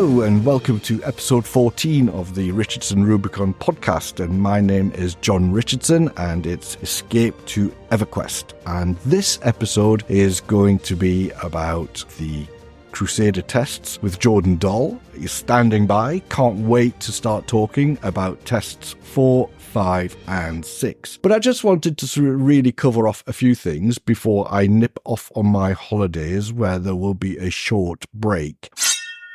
Hello and welcome to episode 14 of the Richardson Rubicon podcast, and my name is John Richardson and it's Escape to EverQuest, and this episode is going to be about the Crusader tests with Jordan Doll. He's standing by, can't wait to start talking about tests 4, 5 and 6. But I just wanted to sort of really cover off a few things before I nip off on my holidays, where there will be a short break.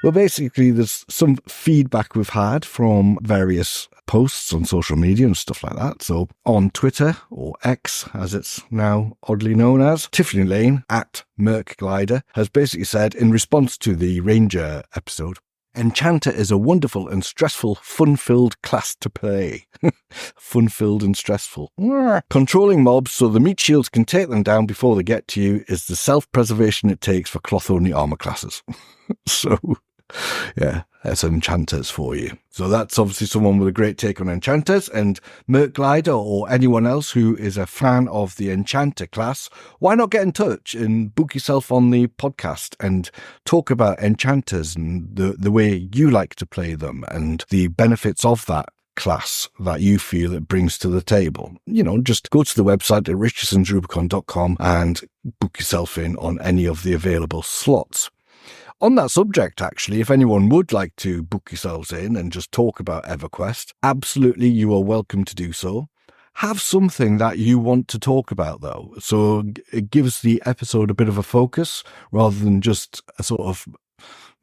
Well, basically, there's some feedback we've had from various posts on social media and stuff like that. So on Twitter, or X as it's now oddly known as, Tiffany Lane at Merkglider has basically said, in response to the Ranger episode, Enchanter is a wonderful and stressful, fun-filled class to play. Fun-filled and stressful. Controlling mobs so the meat shields can take them down before they get to you is the self-preservation it takes for cloth-only armor classes. So, yeah, that's enchanters for you. So that's obviously someone with a great take on enchanters, and Merkglider or anyone else who is a fan of the enchanter class, why not get in touch and book yourself on the podcast and talk about enchanters and the way you like to play them and the benefits of that class that you feel it brings to the table. You know, just go to the website at richardsonsrubicon.com and book yourself in on any of the available slots. On that subject, actually, if anyone would like to book yourselves in and just talk about EverQuest, absolutely you are welcome to do so. Have something that you want to talk about, though, so it gives the episode a bit of a focus rather than just a sort of,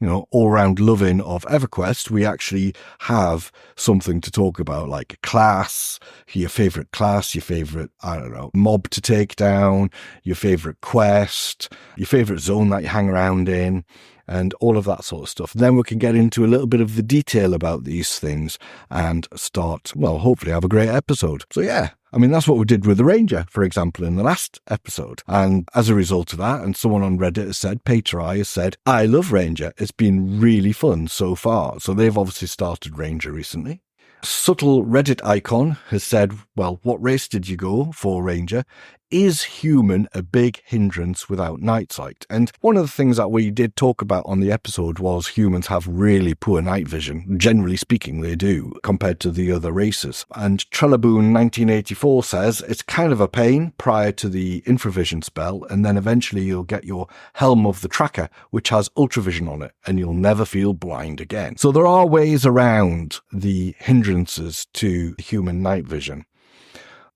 you know, all-round loving of EverQuest. We actually have something to talk about, like a class, your favourite class, your favourite, I don't know, mob to take down, your favourite quest, your favourite zone that you hang around in, and all of that sort of stuff. Then we can get into a little bit of the detail about these things and start, well, hopefully have a great episode. So yeah, I mean, that's what we did with the Ranger, for example, in the last episode. And as a result of that, and someone on Reddit has said, Patri has said, I love Ranger. It's been really fun so far. So they've obviously started Ranger recently. Subtle Reddit icon has said, well, what race did you go for Ranger? Is human a big hindrance without night sight? And one of the things that we did talk about on the episode was humans have really poor night vision. Generally speaking, they do, compared to the other races. And Trelaboon 1984 says it's kind of a pain prior to the infravision spell, and then eventually you'll get your Helm of the Tracker, which has ultravision on it, and you'll never feel blind again. So there are ways around the hindrances to human night vision.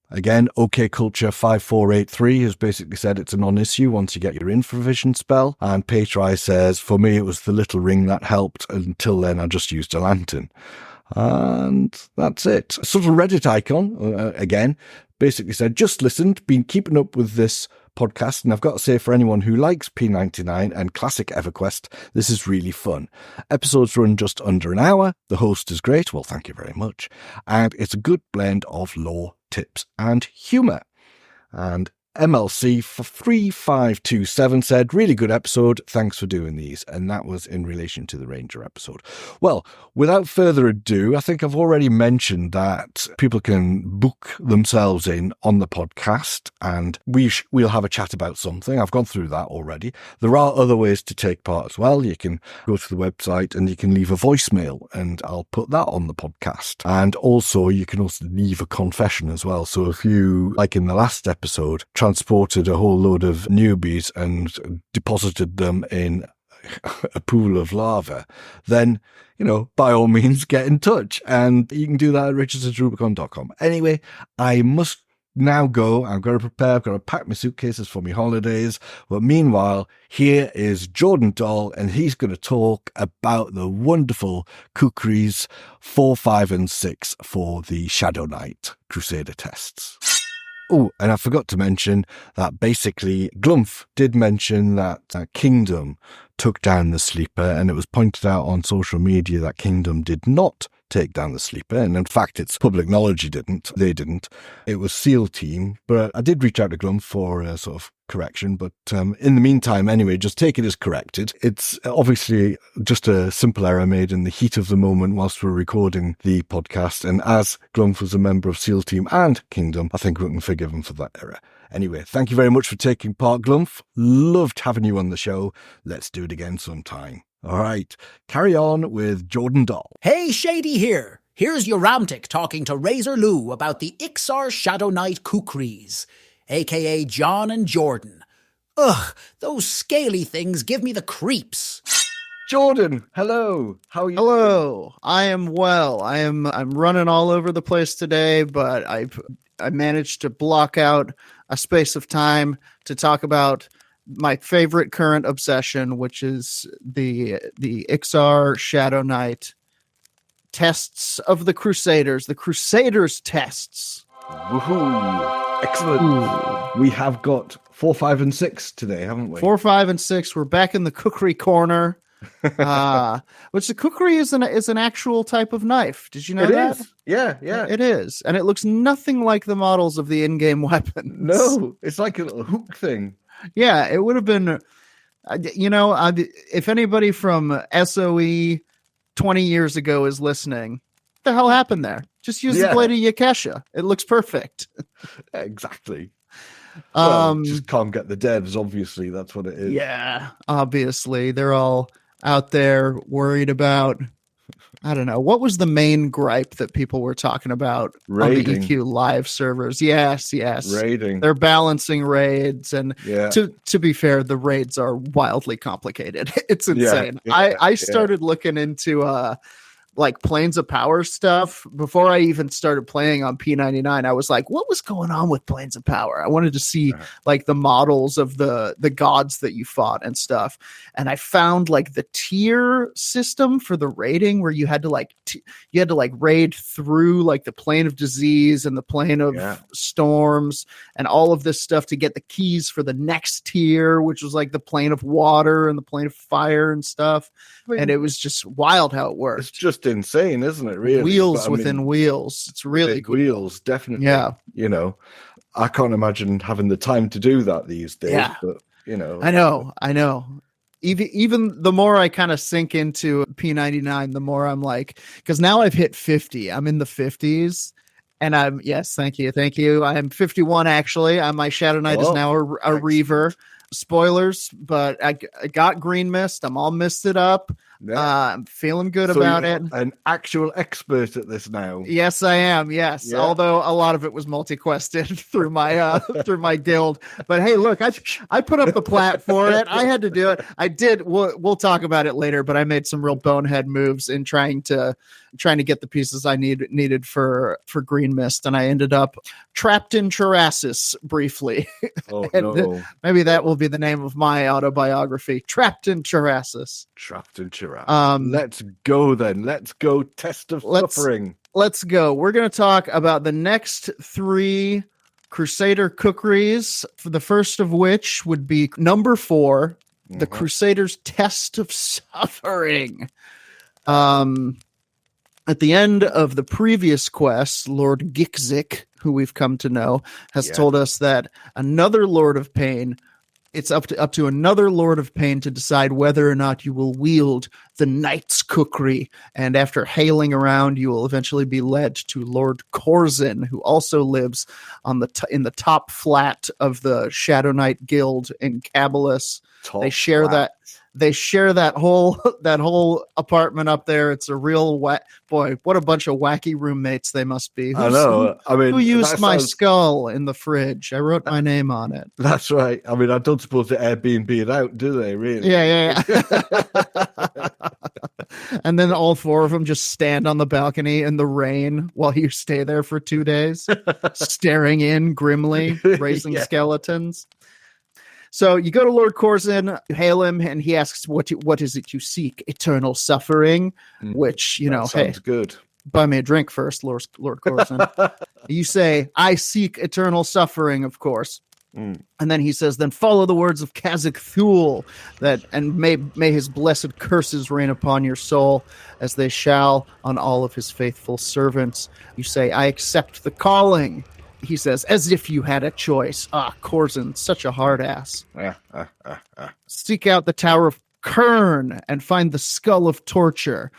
Again, OK Culture 5483 has basically said it's a non-issue once you get your infravision spell. And Patri says, for me, it was the little ring that helped. Until then, I just used a lantern. And that's it. Sort of Reddit icon, again, basically said, just listened, been keeping up with this podcast, and I've got to say, for anyone who likes P99 and classic EverQuest, this is really fun. Episodes run just under an hour. The host is great. Well, thank you very much. And it's a good blend of lore, tips and humour. And MLC 3527 said, really good episode, thanks for doing these. And that was in relation to the Ranger episode. Well, without further ado, I think I've already mentioned that people can book themselves in on the podcast, and we'll have a chat about something. I've gone through that already. There are other ways to take part as well. You can go to the website and you can leave a voicemail, and I'll put that on the podcast. And also you can also leave a confession as well. So if you, like in the last episode, transported a whole load of newbies and deposited them in a pool of lava, then, you know, by all means get in touch, and you can do that at richardsonsrubicon.com. Anyway, I must now go. I've got to prepare. I've got to pack my suitcases for my holidays. But meanwhile, here is Jordan Doll, and he's going to talk about the wonderful Khukris 4, 5 and 6 for the Shadowknight Crusader tests. Oh, and I forgot to mention that basically Glumph did mention that Kingdom took down the Sleeper, and it was pointed out on social media that Kingdom did not take down the Sleeper, and in fact it's public knowledge he didn't. They didn't. It was SEAL team, but I did reach out to Glumph for a sort of correction, but in the meantime, anyway, just take it as corrected. It's obviously just a simple error made in the heat of the moment whilst we're recording the podcast, and as Glumph was a member of SEAL team and Kingdom, I think we can forgive him for that error. Anyway, thank you very much for taking part, Glumph. Loved having you on the show. Let's do it again sometime. All right, carry on with Jordan Doll. Hey, Shady here. Here's Uramtic talking to Razorlou about the Iksar Shadowknight Khukris, a.k.a. John and Jordan. Ugh, those scaly things give me the creeps. Jordan, hello. How are you? Hello. I am well. I'm running all over the place today, but I managed to block out a space of time to talk about my favorite current obsession, which is the Iksar Shadowknight tests of the Crusaders. The Crusaders tests. Woohoo! Excellent. Ooh. We have got 4, 5, and 6 today, haven't we? 4, 5, and 6. We're back in the Khukri corner. Which the Khukri is an actual type of knife. Did you know that? Is. Yeah. It is. And it looks nothing like the models of the in-game weapons. No, it's like a little hook thing. Yeah, it would have been, if anybody from SOE 20 years ago is listening, what the hell happened there? Just use the blade of Yakesha. It looks perfect. Exactly. Well, just can't get the devs, obviously. That's what it is. Yeah, obviously. They're all out there worried about, I don't know, what was the main gripe that people were talking about raiding. On the EQ live servers? Yes. Raiding. They're balancing raids, and to be fair, the raids are wildly complicated. It's insane. I started looking into like Planes of Power stuff before I even started playing on P99. I was like, what was going on with Planes of Power? I wanted to see like the models of the gods that you fought and stuff. And I found like the tier system for the raiding where you had to raid through like the plane of disease and the plane of storms and all of this stuff to get the keys for the next tier, which was like the plane of water and the plane of fire and stuff. And it was just wild how it worked. It's just insane, isn't it? Really, wheels within wheels. It's really cool. Wheels, definitely. Yeah, I can't imagine having the time to do that these days. Yeah, but I know. Even the more I kind of sink into P99, the more I'm like, because now I've hit 50. I'm in the 50s. And thank you. I am 51 actually. My Shadow Knight is now a Reaver. Spoilers, but I got Greenmist. I'm all misted up. Yeah. I'm feeling good about it. An actual expert at this now. Yes, I am. Yes, although a lot of it was multi-quested through my through my guild. But hey, look, I put up the plat for it. I had to do it. I did. We'll talk about it later. But I made some real bonehead moves in trying to get the pieces I needed for Greenmist, and I ended up trapped in Charasis briefly. Oh no! Maybe that will be the name of my autobiography. Trapped in Charasis. Trapped in Charasis. Let's go then. Let's go. Test of Suffering. Let's go. We're going to talk about the next 3 Crusader Khukris. The first of which would be number 4, the Crusader's Test of Suffering. At the end of the previous quest, Lord Gikzik, who we've come to know, has told us that another Lord of Pain, it's up to another Lord of Pain to decide whether or not you will wield the Knight's Khukri. And after hailing around, you will eventually be led to Lord Korzin, who also lives on in the top flat of the Shadow Knight Guild in Cabalus. They share that whole apartment up there. It's a real boy. What a bunch of wacky roommates they must be. I know. I mean, who used my skull in the fridge? I wrote my name on it. That's right. I mean, I don't suppose they Airbnb it out, do they? Really? Yeah. And then all 4 of them just stand on the balcony in the rain while you stay there for 2 days, staring in grimly, raising skeletons. So you go to Lord Korzin, you hail him, and he asks, what is it you seek? Eternal suffering, which, sounds good. Buy me a drink first, Lord Korzin. You say, I seek eternal suffering, of course. And then he says, then follow the words of Khazak Thul, and may his blessed curses rain upon your soul, as they shall on all of his faithful servants. You say, I accept the calling. He says, as if you had a choice. Korzin, such a hard ass. Seek out the Tower of Kurn and find the Skull of Torture.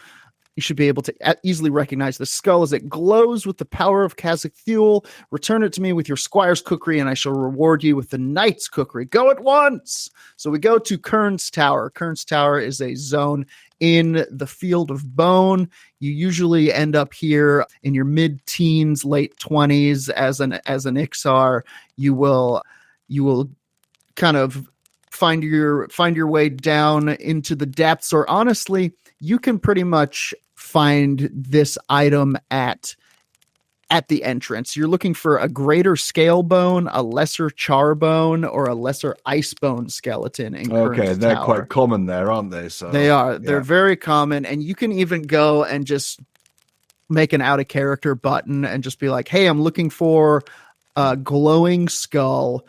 You should be able to easily recognize the skull as it glows with the power of Khazak fuel. Return it to me with your Squire's Khukri, and I shall reward you with the Knight's Khukri. Go at once! So we go to Kurn's Tower. Kurn's Tower is a zone in the Field of Bone. You usually end up here in your mid-teens, late 20s as an Iksar. You will kind of find your way down into the depths, or honestly, you can pretty much find this item at the entrance. You're looking for a greater Scalebone, a lesser Charbone, or a lesser Icebone skeleton in Kurn's they're Tower. quite common there, aren't they? So they are. They're very common, and you can even go and just make an out of character button and just be like, hey, I'm looking for a glowing skull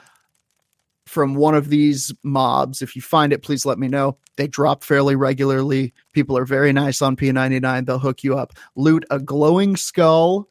from one of these mobs. If you find it, please let me know. They drop fairly regularly. People are very nice on P99. They'll hook you up. Loot a glowing skull.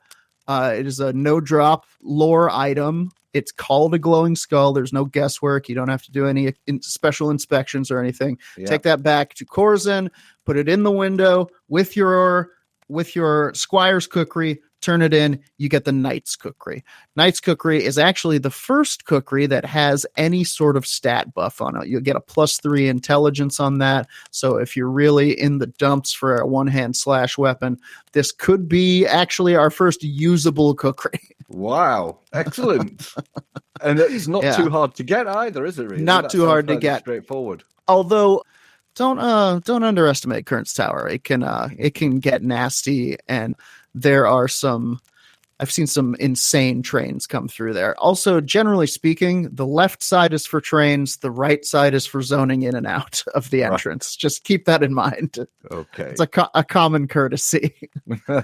It is a no drop lore item. It's called a glowing skull. There's no guesswork. You don't have to do any special inspections or anything. Yeah. Take that back to Korzin, put it in the window with your Squire's Khukri, turn it in, you get the Knight's Khukri. Knight's Khukri is actually the first Khukri that has any sort of stat buff on it. You'll get a +3 intelligence on that. So if you're really in the dumps for a one-hand slash weapon, this could be actually our first usable Khukri. Wow, excellent. And it's not too hard to get either, is it really? Not too hard to get. Straightforward. Although don't underestimate Kurn's Tower. It can get nasty, and there are I've seen some insane trains come through there. Also, generally speaking, the left side is for trains, the right side is for zoning in and out of the entrance. Right. Just keep that in mind. Okay. It's a common courtesy. Oh,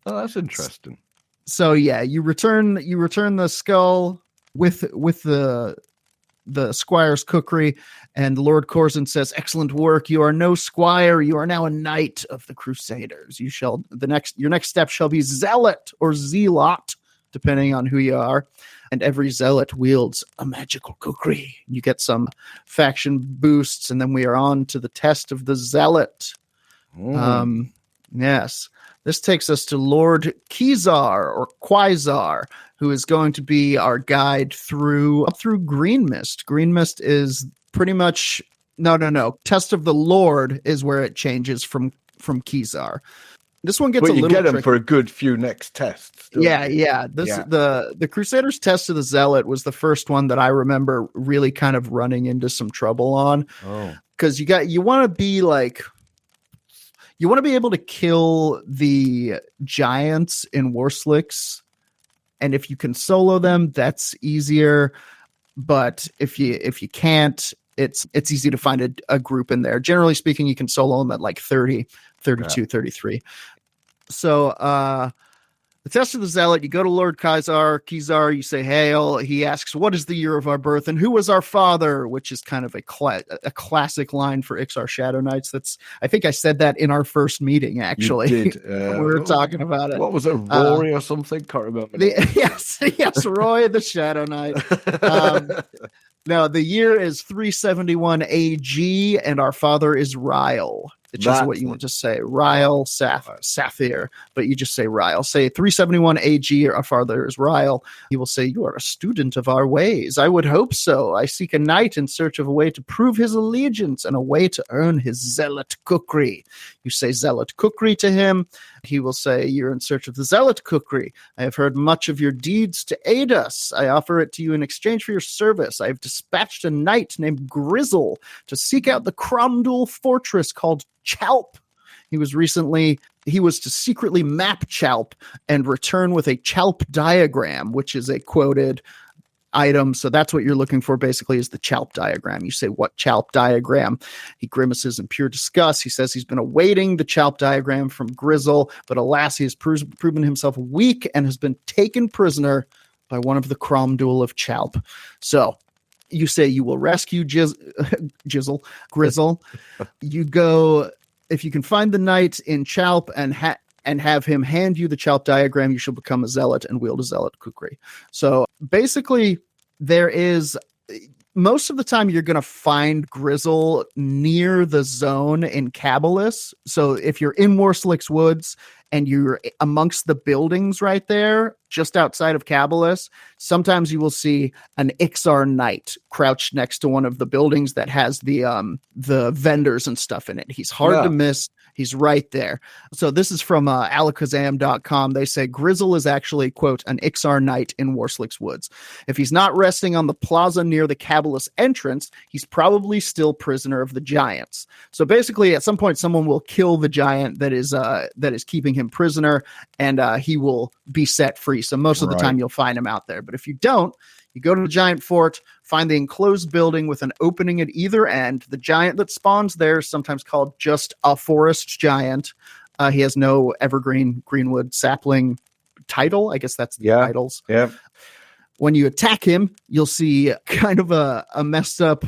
that's interesting. So yeah, you return the skull with the Squire's Khukri, and Lord Korzin says, "Excellent work. You are no Squire. You are now a knight of the Crusaders. Your next step shall be Zealot or Zealot, depending on who you are. And every Zealot wields a magical Khukri. You get some faction boosts, and then we are on to the test of the Zealot." Yes. This takes us to Lord Qyzar or Qyzar, who is going to be our guide through Greenmist. Greenmist is pretty much no. Test of the Lord is where it changes from Qyzar. This one gets a little. You get them tricky. For a good few next tests. The Crusaders test of the Zealot was the first one that I remember really kind of running into some trouble on. Oh, because you want to be like. You want to be able to kill the giants in Warsliks, and if you can solo them, that's easier. But if you can't, it's easy to find a group in there. Generally speaking, you can solo them at like 30, 32, 33. So the test of the Zealot, you go to Lord Qyzar, you say, hail. He asks, what is the year of our birth and who was our father? Which is kind of a classic line for Iksar Shadowknights. I think I said that in our first meeting, actually. You did. We were talking about it. What was it, Rory or something? Can't remember. Yes, Roy the Shadow Knight. No, the year is 371 AG, and our father is Ryle. It's just what you want to say. Ryle Saphir, but you just say Ryle. Say 371 AG, our father is Ryle. He will say, you are a student of our ways. I would hope so. I seek a knight in search of a way to prove his allegiance and a way to earn his Zealot Khukri. You say Zealot Khukri to him. He will say, you're in search of the Zealot Khukri. I have heard much of your deeds to aid us. I offer it to you in exchange for your service. I have dispatched a knight named Grizzle to seek out the Cromdul fortress called Chalp. He was to secretly map Chalp and return with a Chalp diagram, which is a quoted item. So that's what you're looking for, basically, is the Chalp diagram. You say, what Chalp diagram? He grimaces in pure disgust. He says he's been awaiting the Chalp diagram from Grizzle, but alas, he has proven himself weak and has been taken prisoner by one of the Cromdul of Chalp. So you say you will rescue Grizzle. You go, if you can find the knight in Chalp and have him hand you the Chalp diagram, you shall become a Zealot and wield a Zealot Khukri. So basically, there is most of the time you're going to find Grizzle near the zone in Cabalus. So if you're in Warsliks Woods and you're amongst the buildings right there, just outside of Cabalus, sometimes you will see an Iksar Knight crouched next to one of the buildings that has the vendors and stuff in it. He's hard to miss. He's right there. So this is from alakazam.com. They say Grizzle is actually, quote, an Iksar Knight in Warsliks Woods. If he's not resting on the plaza near the Cabalus entrance, he's probably still prisoner of the giants. So basically, at some point, someone will kill the giant that is keeping him prisoner, and he will be set free. So most of the time, you'll find him out there. But if you don't, you go to the giant fort, find the enclosed building with an opening at either end. The giant that spawns there is sometimes called just a forest giant. He has no evergreen, greenwood, sapling title. I guess that's the titles. Yeah. When you attack him, you'll see kind of a messed up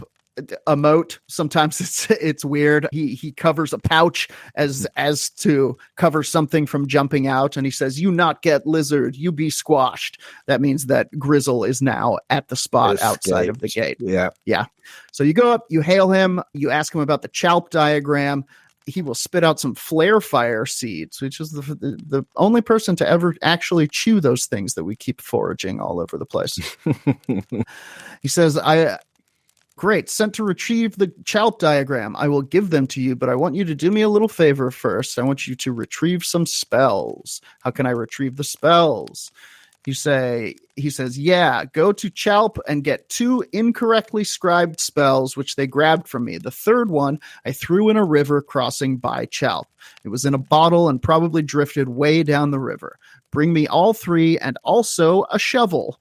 emote. Sometimes it's weird. He covers a pouch as to cover something from jumping out, and he says, "You not get lizard, you be squashed." That means that Grizzle is now at the spot outside of the gate. Yeah. So you go up, you hail him, you ask him about the Chalp diagram. He will spit out some flare fire seeds, which is the only person to ever actually chew those things that we keep foraging all over the place. He says, Great, sent to retrieve the Chalp diagram. I will give them to you, but I want you to do me a little favor first. I want you to retrieve some spells. How can I retrieve the spells? He says, yeah, go to Chalp and get 2 incorrectly scribed spells, which they grabbed from me. The third one I threw in a river crossing by Chalp. It was in a bottle and probably drifted way down the river. Bring me all 3 and also a shovel.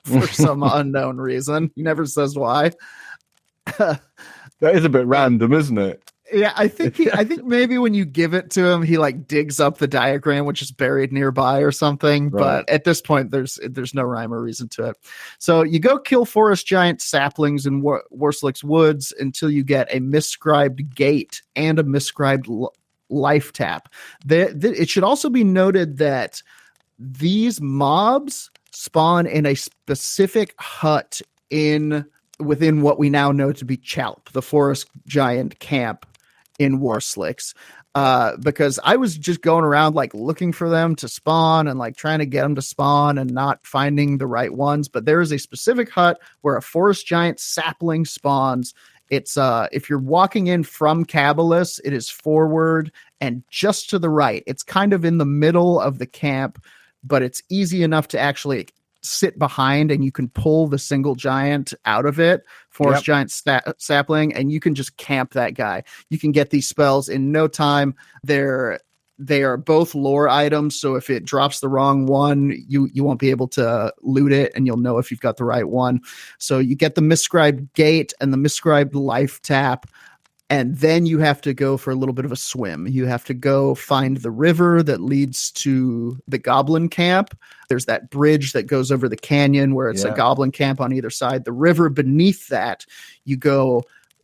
For some unknown reason. He never says why. That is a bit random, isn't it? Yeah, I think maybe when you give it to him, he like digs up the diagram, which is buried nearby or something. Right. But at this point, there's no rhyme or reason to it. So you go kill forest giant saplings in Warsliks Woods until you get a Misscribed gate and a Misscribed Lifetap. It should also be noted that these mobs spawn in a specific hut within what we now know to be Chalp, the forest giant camp in Warsliks. Because I was just going around like looking for them to spawn and like trying to get them to spawn and not finding the right ones. But there is a specific hut where a forest giant sapling spawns. It's if you're walking in from Cabalus, it is forward and just to the right. It's kind of in the middle of the camp, but it's easy enough to actually sit behind, and you can pull the single giant out of it, forest giant sapling, and you can just camp that guy. You can get these spells in no time. They are both lore items, so if it drops the wrong one, you won't be able to loot it, and you'll know if you've got the right one. So you get the Misscribed gate and the Misscribed Lifetap. And then you have to go for a little bit of a swim. You have to go find the river that leads to the goblin camp. There's that bridge that goes over the canyon where it's a goblin camp on either side. The river beneath that, you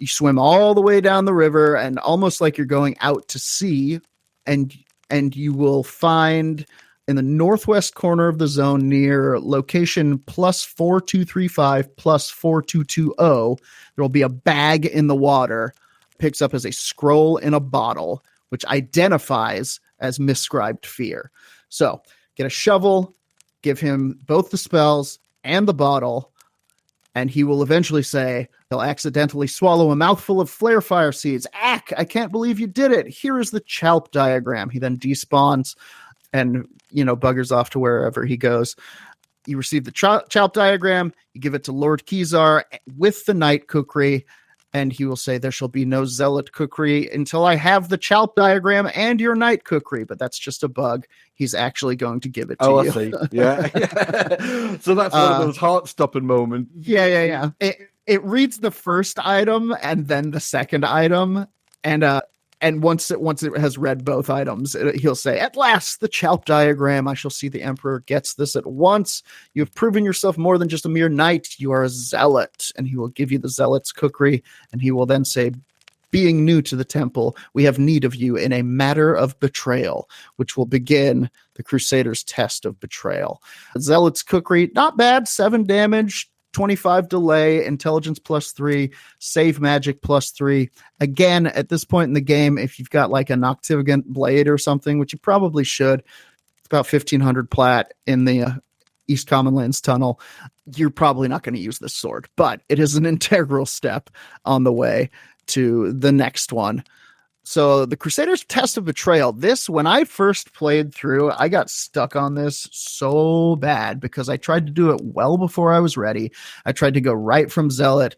swim all the way down the river, and almost like you're going out to sea. And you will find in the northwest corner of the zone near location +4235 +4220, there will be a bag in the water. Picks up as a scroll in a bottle, which identifies as Misscribed fear. So get a shovel, give him both the spells and the bottle, and he will eventually say he'll accidentally swallow a mouthful of flare fire seeds. Ack, I can't believe you did it. Here is the Chalp diagram. He then despawns and, buggers off to wherever he goes. You receive the Chalp diagram, you give it to Lord Qyzar with the Knight Khukri, and he will say, there shall be no Zealot Khukri until I have the Chalp diagram and your Knight Khukri. But that's just a bug. He's actually going to give it to you. I see. Yeah. So that's one of those heart-stopping moments. Yeah. It reads the first item and then the second item. And once it has read both items, he'll say, at last, the Chalp diagram. I shall see the Emperor gets this at once. You have proven yourself more than just a mere knight. You are a zealot. And he will give you the Zealot's Khukri. And he will then say, being new to the temple, we have need of you in a matter of betrayal, which will begin the Crusader's test of betrayal. Zealot's Khukri, not bad, 7 damage. 25 delay, intelligence +3, save magic +3. Again, at this point in the game, if you've got like a Noctivagant blade or something, which you probably should, it's about 1500 plat in the East Commonlands tunnel, you're probably not going to use this sword, but it is an integral step on the way to the next one. So the Crusader's Test of Betrayal, this, when I first played through, I got stuck on this so bad because I tried to do it well before I was ready. I tried to go right from Zealot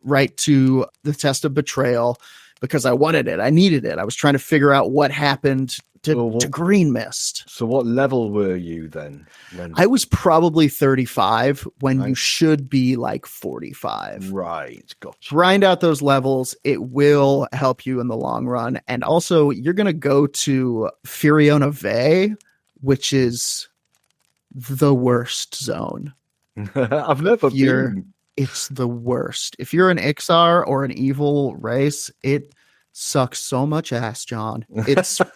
right to the Test of Betrayal because I wanted it. I needed it. I was trying to figure out what happened to Greenmist. So what level were you then? I was probably 35 when you should be like 45. Right, gotcha. Grind out those levels. It will help you in the long run. And also, you're going to go to Firiona Ve, which is the worst zone. I've never been. It's the worst. If you're an Iksar or an evil race, it sucks so much ass, John. It's so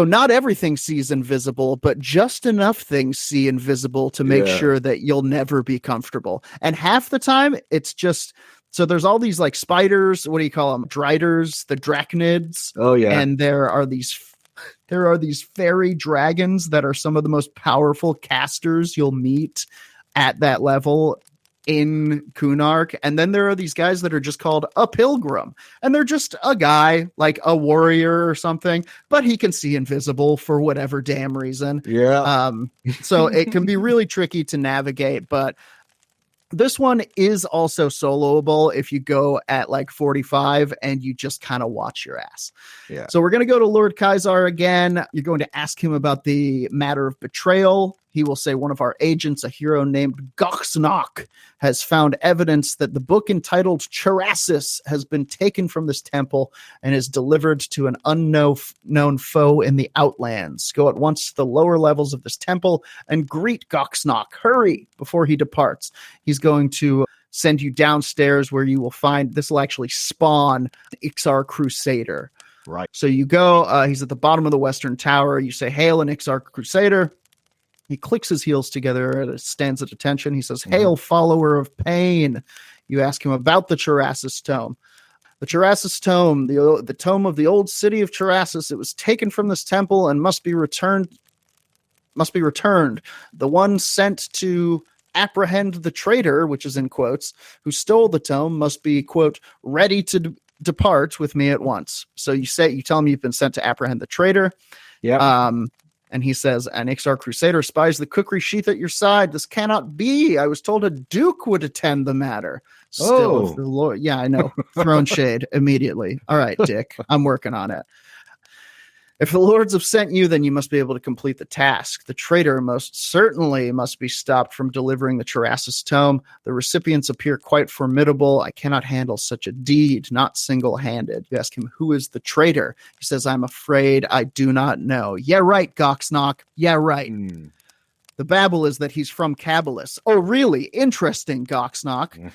not everything sees invisible, but just enough things see invisible to make sure that you'll never be comfortable. And half the time it's just, so there's all these like spiders, what do you call them? Driders, the drachnids. Oh yeah. And there are these fairy dragons that are some of the most powerful casters you'll meet at that level in Kunark. And then there are these guys that are just called a pilgrim, and they're just a guy, like a warrior or something, but he can see invisible for whatever damn reason. So it can be really tricky to navigate, but this one is also soloable if you go at like 45 and you just kind of watch your ass. Yeah. So we're going to go to Lord Qyzar again. You're going to ask him about the matter of betrayal. He will say one of our agents, a hero named Goxnock, has found evidence that the book entitled Charasis has been taken from this temple and is delivered to an unknown foe in the Outlands. Go at once to the lower levels of this temple and greet Goxnock. Hurry before he departs. He's going to send you downstairs where you will find, this will actually spawn the Iksar Crusader. Right. So you go, he's at the bottom of the Western Tower. You say, "Hail, an Iksar Crusader." He clicks his heels together and stands at attention. He says, "Hail, follower of pain." You ask him about the Charasis Tome. The Charasis Tome, the tome of the old city of Charasis, it was taken from this temple and must be returned. The one sent to apprehend the traitor, which is in quotes, who stole the tome must be, quote, ready to depart with me at once. So you tell him you've been sent to apprehend the traitor. Yeah. And he says, "An Iksar Crusader spies the Khukri sheath at your side. This cannot be. I was told a duke would attend the matter." Still, if the Lord, yeah, I know. Throne shade immediately. All right, Dick, I'm working on it. "If the lords have sent you, then you must be able to complete the task. The traitor most certainly must be stopped from delivering the Charasis Tome. The recipients appear quite formidable. I cannot handle such a deed, not single-handed." You ask him, "Who is the traitor?" He says, "I'm afraid I do not know." "Yeah, right, Goxnock. Yeah, right." The babble is that he's from Cabalus. "Oh, really? Interesting, Goxnock."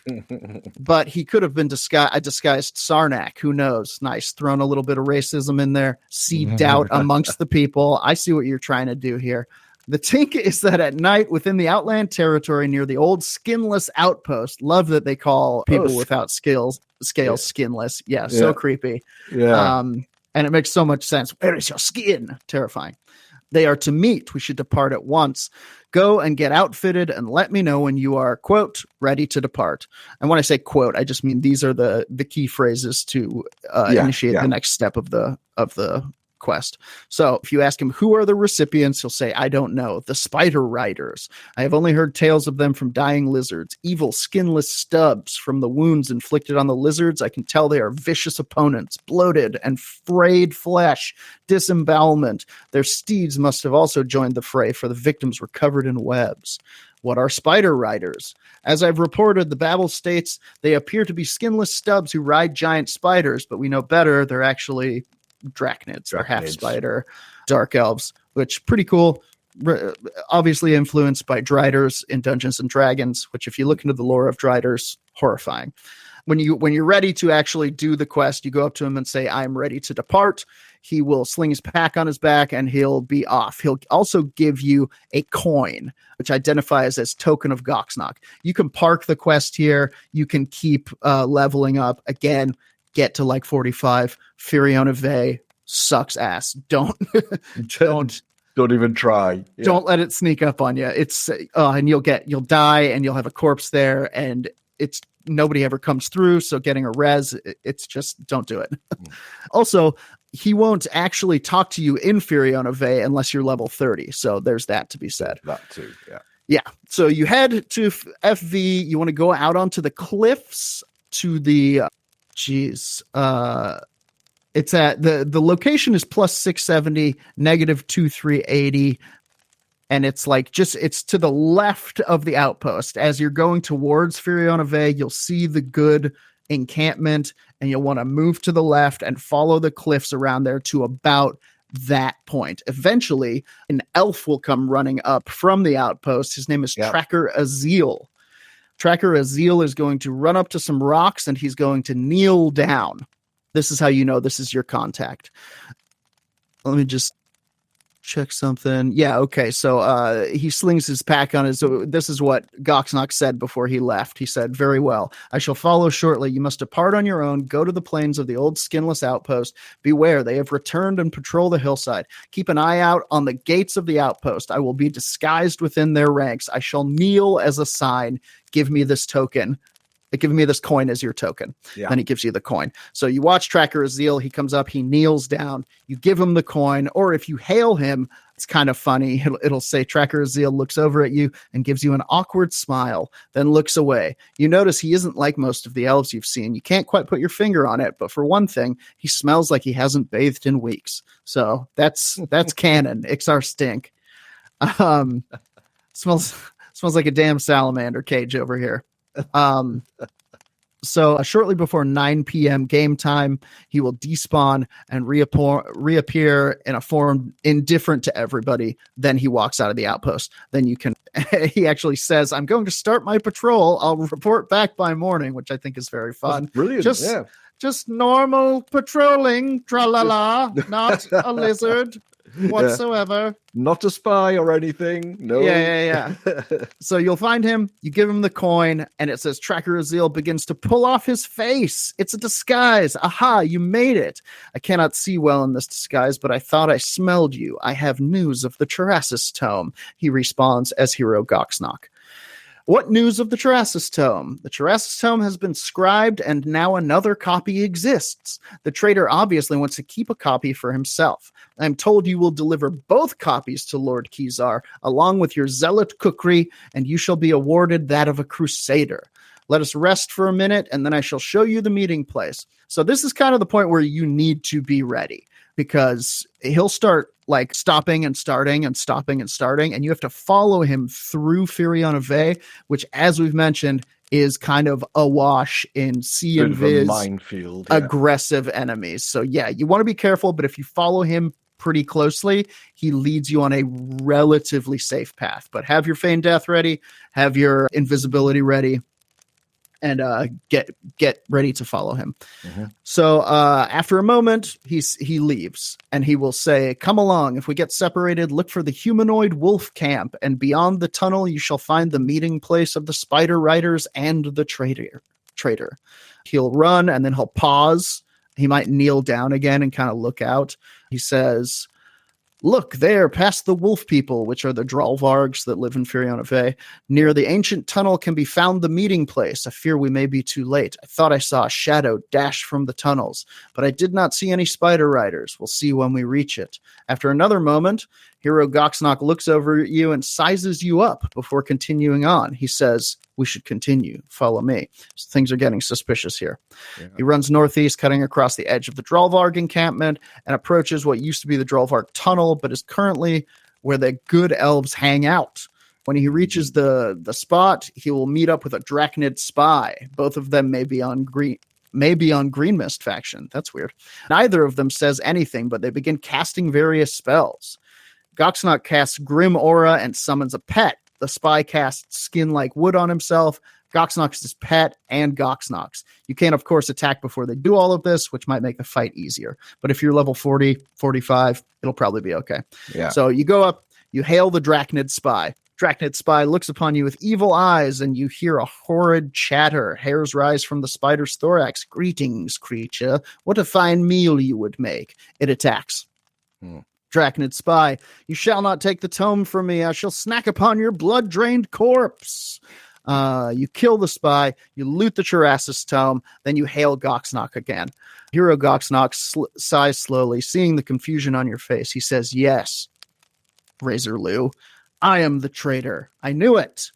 But he could have been a disguised Sarnak. Who knows? Nice. Thrown a little bit of racism in there. See doubt amongst the people. I see what you're trying to do here. "The tink is that at night within the Outland territory near the old Skinless Outpost," love that they call people without scales skinless. Yeah, so creepy. Yeah. And it makes so much sense. "Where is your skin?" Terrifying. "They are to meet. We should depart at once. Go and get outfitted and let me know when you are, quote, ready to depart." And when I say quote, I just mean these are the key phrases to initiate the next step of the quest. So if you ask him, "Who are the recipients?" he'll say, "I don't know. The Spider Riders. I have only heard tales of them from dying lizards. Evil, skinless stubs. From the wounds inflicted on the lizards, I can tell they are vicious opponents. Bloated and frayed flesh. Disembowelment. Their steeds must have also joined the fray, for the victims were covered in webs. What are Spider Riders? As I've reported, the babble states they appear to be skinless stubs who ride giant spiders, but we know better. They're actually drachnids, or half spider dark elves, which pretty cool. Obviously influenced by Driders in Dungeons and Dragons, which if you look into the lore of Driders, horrifying. When you're ready to actually do the quest, you go up to him and say, "I'm ready to depart." he will sling his pack on his back and he'll be off. He'll also give you a coin, which identifies as token of Goksnok. You can park the quest here. You can keep leveling up. Again, get to like 45. Firiona Ve sucks ass. Don't even try. Yeah. Don't let it sneak up on you. It's and you'll die and you'll have a corpse there, and it's nobody ever comes through. So getting a res, it's just don't do it. Also, he won't actually talk to you in Firiona Ve unless you're level 30. So there's that to be said. That too. Yeah. Yeah. So you head to FV. You want to go out onto the cliffs to the, it's at the location is plus 670, negative 2380. And it's like it's to the left of the outpost. As you're going towards Firiona Ve, you'll see the good encampment, and you'll want to move to the left and follow the cliffs around there to about that point. Eventually, an elf will come running up from the outpost. His name is Tracker Azil. Tracker Azil is going to run up to some rocks, and he's going to kneel down. This is how you know this is your contact. Let me just check something. Yeah, okay. So he slings his pack on his. So this is what Goksnok said before he left. He said, "Very well. I shall follow shortly. You must depart on your own. Go to the plains of the old skinless outpost. Beware, they have returned and patrol the hillside. Keep an eye out on the gates of the outpost. I will be disguised within their ranks. I shall kneel as a sign. Give me this token. Give me this coin as your token." Yeah. Then he gives you the coin. So you watch Tracker Azil. He comes up, he kneels down. You give him the coin, or if you hail him, it's kind of funny. It'll say Tracker Azil looks over at you and gives you an awkward smile, then looks away. You notice he isn't like most of the elves you've seen. You can't quite put your finger on it, but for one thing, he smells like he hasn't bathed in weeks. So that's canon. Iksar stink. Smells like a damn salamander cage over here. So shortly before 9 p.m. game time, he will despawn and reappear in a form indifferent to everybody. Then he walks out of the outpost. Then you can, he actually says, "I'm going to start my patrol. I'll report back by morning," which I think is very fun. That's brilliant. Just normal patrolling, tra-la-la, not a lizard whatsoever. Not a spy or anything. No. Yeah. So you'll find him, you give him the coin, and it says Tracker Azil begins to pull off his face. It's a disguise. Aha, you made it. I cannot see well in this disguise, but I thought I smelled you. I have news of the Terrassus Tome. He responds as Hero Goksnok. What news of the Terrassus Tome? The Terrassus Tome has been scribed, and now another copy exists. The traitor obviously wants to keep a copy for himself. I am told you will deliver both copies to Lord Qyzar, along with your Zealot Khukri, and you shall be awarded that of a Crusader. Let us rest for a minute, and then I shall show you the meeting place. So this is kind of the point where you need to be ready, because he'll start like stopping and starting and stopping and starting, and you have to follow him through Firiona Ve, which, as we've mentioned, is kind of awash in sea and viz minefield, aggressive enemies. So yeah, you want to be careful, but if you follow him pretty closely, he leads you on a relatively safe path. But have your Feign Death ready, have your invisibility ready, and get ready to follow him. Mm-hmm. So after a moment, he leaves, and he will say, "Come along. If we get separated, look for the humanoid wolf camp, and beyond the tunnel you shall find the meeting place of the spider riders and the traitor." He'll run, and then he'll pause. He might kneel down again and kind of look out. He says, "Look there, past the wolf people, which are the Drolvargs that live in Firiona Ve. Near the ancient tunnel can be found the meeting place. I fear we may be too late. I thought I saw a shadow dash from the tunnels, but I did not see any spider riders. We'll see when we reach it." After another moment, Hero Goksnok looks over at you and sizes you up before continuing on. He says, "We should continue. Follow me." So things are getting suspicious here. Yeah. He runs northeast, cutting across the edge of the Drolvarg encampment, and approaches what used to be the Drolvarg tunnel, but is currently where the good elves hang out. When he reaches the spot, he will meet up with a Drachnid spy. Both of them may be on Greenmist faction. That's weird. Neither of them says anything, but they begin casting various spells. Goksnok casts Grim Aura and summons a pet. The spy casts Skin Like Wood on himself. Goxnox is pet and Goxnox. You can, of course, attack before they do all of this, which might make the fight easier. But if you're level 40, 45, it'll probably be okay. Yeah. So you go up, you hail the Drachnid spy. Drachnid spy looks upon you with evil eyes, and you hear a horrid chatter. Hairs rise from the spider's thorax. Greetings, creature. What a fine meal you would make. It attacks. Drachnid spy, you shall not take the tome from me. I shall snack upon your blood-drained corpse. You kill the spy, you loot the Charasis tome, then you hail Goxnox again. Hero Goxnox sighs slowly, seeing the confusion on your face. He says, yes, Razorlou, I am the traitor. I knew it.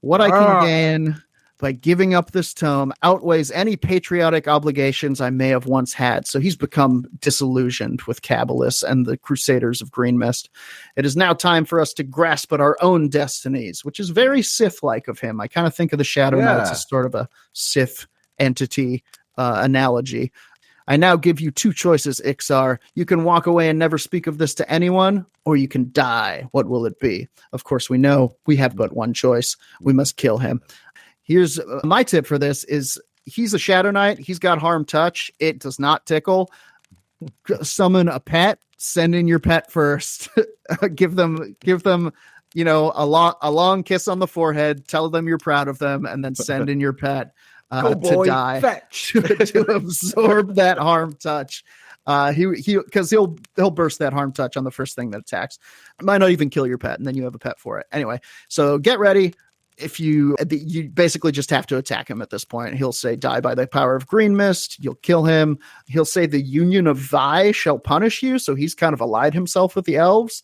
What I can gain by giving up this tome outweighs any patriotic obligations I may have once had. So he's become disillusioned with Cabalus and the Crusaders of Greenmist. It is now time for us to grasp at our own destinies, which is very Sith-like of him. I kind of think of the Shadow Knights as sort of a Sith entity analogy. I now give you two choices, Iksar. You can walk away and never speak of this to anyone, or you can die. What will it be? Of course, we know we have but one choice. We must kill him. Here's my tip for this is he's a Shadow Knight. He's got harm touch. It does not tickle. Summon a pet. Send in your pet first. give them, a long kiss on the forehead. Tell them you're proud of them, and then send in your pet to die. Fetch. to absorb that harm touch. Because he'll burst that harm touch on the first thing that attacks. It might not even kill your pet, and then you have a pet for it. Anyway, so get ready. If you basically just have to attack him at this point. He'll say, die by the power of Greenmist. You'll kill him. He'll say the Union of Vi shall punish you. So he's kind of allied himself with the elves,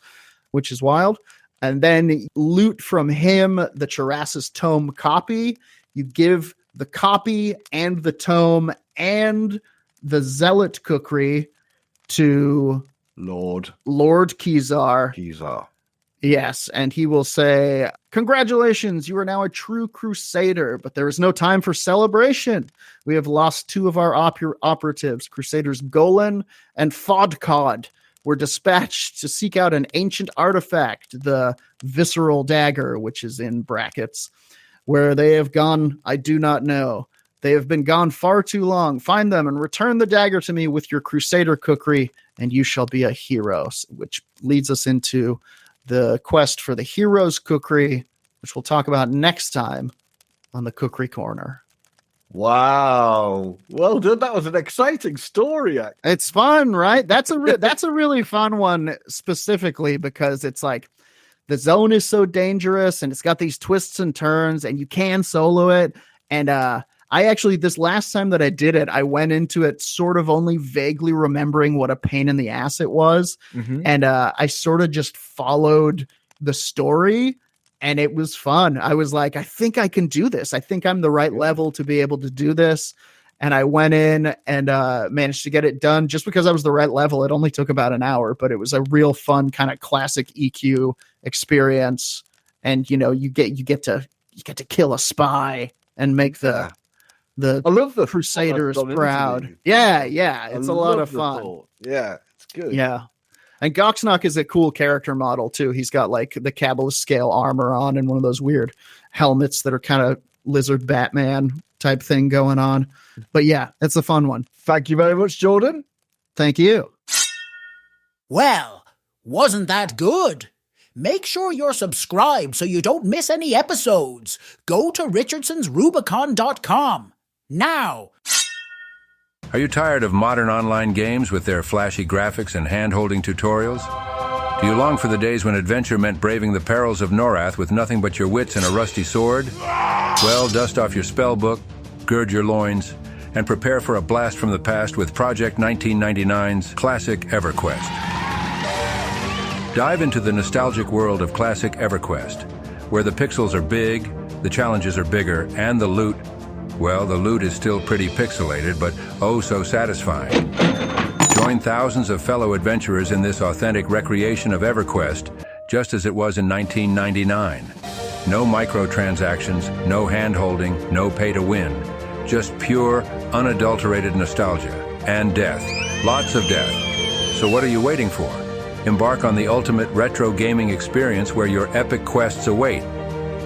which is wild. And then loot from him the Charasis tome copy. You give the copy and the tome and the Zealot Khukri to Lord Qyzar. Yes, and he will say, congratulations, you are now a true Crusader, but there is no time for celebration. We have lost two of our operatives. Crusaders Golan and Fodcod were dispatched to seek out an ancient artifact, the Visceral Dagger, which is in brackets. Where they have gone, I do not know. They have been gone far too long. Find them and return the dagger to me with your Crusader Khukri, and you shall be a hero, which leads us into the quest for the Heroes Khukri, which we'll talk about next time on the Khukri Corner. Wow. Well done. That was an exciting story. It's fun, right? That's a really fun one specifically because it's like the zone is so dangerous and it's got these twists and turns and you can solo it. And I actually, this last time that I did it, I went into it sort of only vaguely remembering what a pain in the ass it was. Mm-hmm. And I sort of just followed the story and it was fun. I was like, I think I can do this. I think I'm the right level to be able to do this. And I went in and managed to get it done just because I was the right level. It only took about an hour, but it was a real fun kind of classic EQ experience. And, you get to kill a spy and make I love the Crusaders proud. Yeah. It's a lot of fun. Yeah, it's good. Yeah. And Goxnox is a cool character model too. He's got like the Cabalist scale armor on and one of those weird helmets that are kind of lizard Batman type thing going on. But yeah, it's a fun one. Thank you very much, Jordan. Thank you. Well, wasn't that good? Make sure you're subscribed so you don't miss any episodes. Go to richardsonsrubicon.com now. Are you tired of modern online games with their flashy graphics and hand-holding tutorials? Do you long for the days when adventure meant braving the perils of Norath with nothing but your wits and a rusty sword? Well, dust off your spell book, gird your loins, and prepare for a blast from the past with Project 1999's Classic EverQuest. Dive into the nostalgic world of Classic EverQuest, where the pixels are big, the challenges are bigger, and the loot, well, the loot is still pretty pixelated, but oh so satisfying. Join thousands of fellow adventurers in this authentic recreation of EverQuest, just as it was in 1999. No microtransactions, no hand-holding, no pay-to-win. Just pure, unadulterated nostalgia. And death. Lots of death. So what are you waiting for? Embark on the ultimate retro gaming experience where your epic quests await.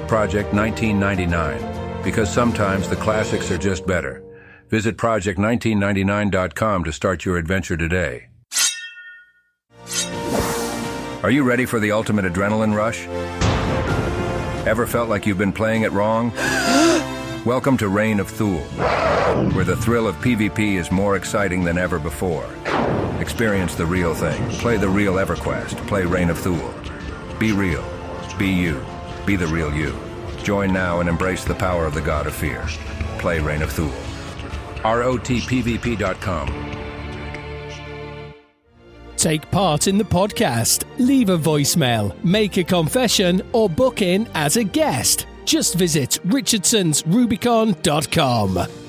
Project 1999. Because sometimes the classics are just better. Visit project1999.com to start your adventure today. Are you ready for the ultimate adrenaline rush? Ever felt like you've been playing it wrong? Welcome to Reign of Thule, where the thrill of PvP is more exciting than ever before. Experience the real thing. Play the real EverQuest. Play Reign of Thule. Be real. Be you. Be the real you. Join now and embrace the power of the God of Fear. Play Reign of Thule. ROTPVP.com. Take part in the podcast. Leave a voicemail, make a confession, or book in as a guest. Just visit richardsonsrubicon.com.